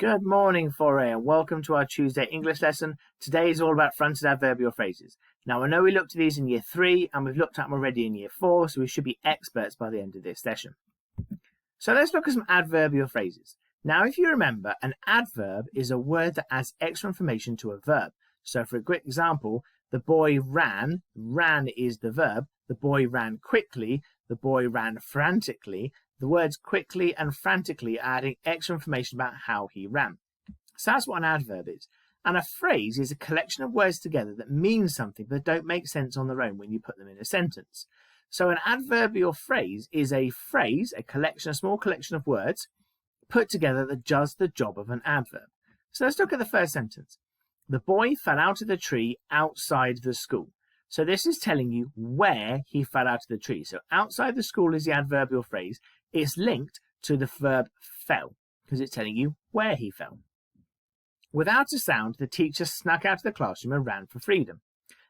Good morning, Foray, and welcome to our Tuesday English lesson. Today is all about fronted adverbial phrases. Now, I know we looked at these in Year 3, and we've looked at them already in Year 4, so we should be experts by the end of this session. So let's look at some adverbial phrases. Now, if you remember, an adverb is a word that adds extra information to a verb. So for a quick example, the boy ran. Ran is the verb. The boy ran quickly. The boy ran frantically. The words quickly and frantically are adding extra information about how he ran. So that's what an adverb is. And a phrase is a collection of words together that mean something but don't make sense on their own when you put them in a sentence. So an adverbial phrase is a small collection of words put together that does the job of an adverb. So let's look at the first sentence. The boy fell out of the tree outside the school. So this is telling you where he fell out of the tree. So outside the school is the adverbial phrase. It's linked to the verb fell because it's telling you where he fell. Without a sound, the teacher snuck out of the classroom and ran for freedom.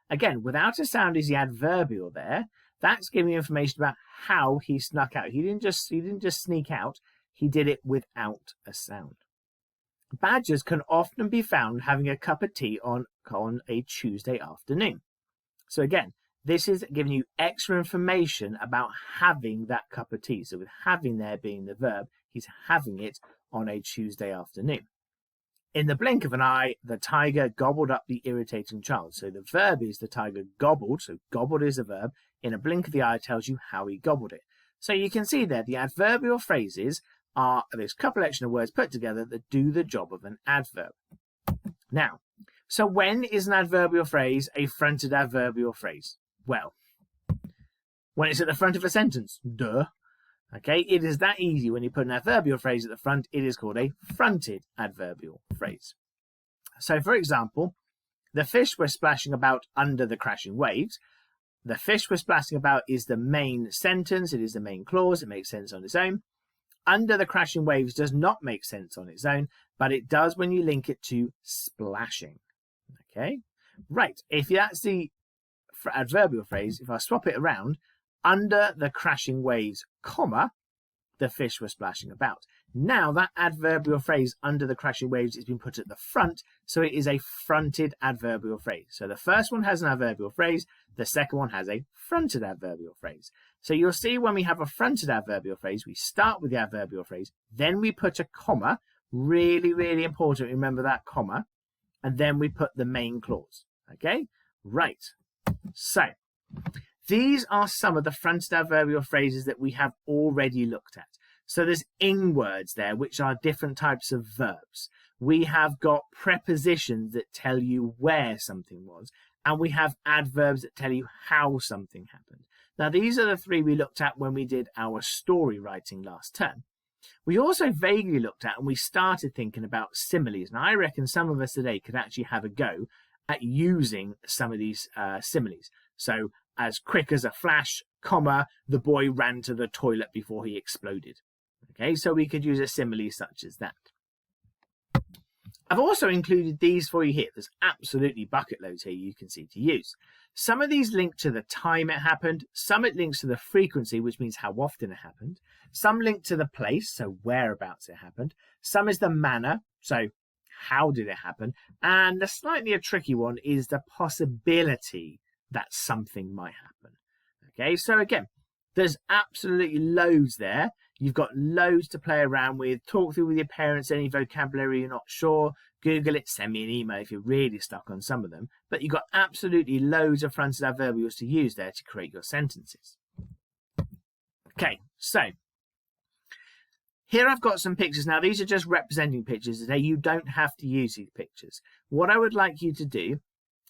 Again, without a sound is the adverbial there. That's giving you information about how he snuck out. He didn't just sneak out. He did it without a sound. Badgers can often be found having a cup of tea on a Tuesday afternoon. So again, this is giving you extra information about having that cup of tea. So with having there being the verb, he's having it on a Tuesday afternoon. In the blink of an eye, the tiger gobbled up the irritating child. So the verb is the tiger gobbled. So gobbled is a verb. In a blink of the eye tells you how he gobbled it. So you can see there the adverbial phrases are this collection of words put together that do the job of an adverb. Now, so when is an adverbial phrase a fronted adverbial phrase? Well, when it's at the front of a sentence, duh. Okay, it is that easy. When you put an adverbial phrase at the front, it is called a fronted adverbial phrase. So, for example, the fish were splashing about under the crashing waves. The fish were splashing about is the main sentence. It is the main clause. It makes sense on its own. Under the crashing waves does not make sense on its own, but it does when you link it to splashing. Okay, right. If that's the adverbial phrase, if I swap it around, under the crashing waves, comma, the fish were splashing about. Now that adverbial phrase under the crashing waves has been put at the front, so it is a fronted adverbial phrase. So the first one has an adverbial phrase, the second one has a fronted adverbial phrase. So you'll see when we have a fronted adverbial phrase, we start with the adverbial phrase, then we put a comma, really, really important, remember that comma, and then we put the main clause. Okay, right. So these are some of the fronted adverbial phrases that we have already looked at. So there's ing words there, which are different types of verbs. We have got prepositions that tell you where something was, and we have adverbs that tell you how something happened. Now, these are the three we looked at when we did our story writing last term. We also vaguely looked at and we started thinking about similes. Now, I reckon some of us today could actually have a go at using some of these similes. So, as quick as a flash, comma, the boy ran to the toilet before he exploded. Okay, so we could use a simile such as that. I've also included these for you here. There's absolutely bucket loads here you can see to use. Some of these link to the time it happened. Some it links to the frequency, which means how often it happened. Some link to the place, so whereabouts it happened. Some is the manner, so how did it happen? And the slightly a tricky one is the possibility that something might happen. Okay, so again, there's absolutely loads there. You've got loads to play around with. Talk through with your parents any vocabulary you're not sure. Google it, send me an email if you're really stuck on some of them. But you've got absolutely loads of fronted adverbials to use there to create your sentences. Okay, so here I've got some pictures. Now, these are just representing pictures today. You don't have to use these pictures. What I would like you to do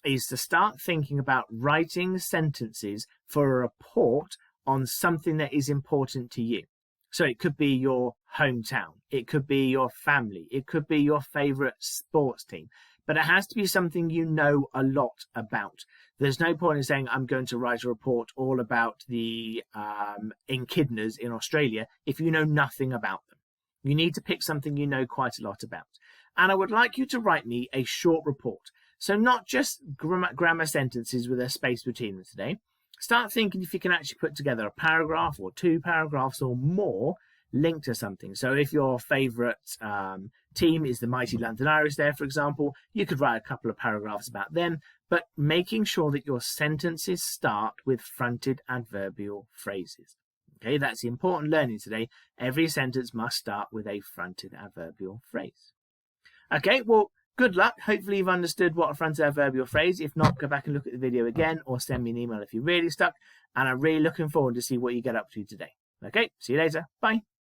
is to start thinking about writing sentences for a report on something that is important to you. So it could be your hometown, it could be your family, it could be your favourite sports team, but it has to be something you know a lot about. There's no point in saying I'm going to write a report all about the echidnas in Australia if you know nothing about them. You need to pick something you know quite a lot about. And I would like you to write me a short report. So not just grammar sentences with a space between them today. Start thinking if you can actually put together a paragraph or 2 paragraphs or more linked to something. So if your favourite team is the mighty London Irish there, for example. You could write a couple of paragraphs about them, but making sure that your sentences start with fronted adverbial phrases. Okay, that's the important learning today. Every sentence must start with a fronted adverbial phrase. Okay, well, good luck. Hopefully you've understood what a fronted adverbial phrase. If not, go back and look at the video again or send me an email if you're really stuck. And I'm really looking forward to see what you get up to today. Okay, see you later. Bye.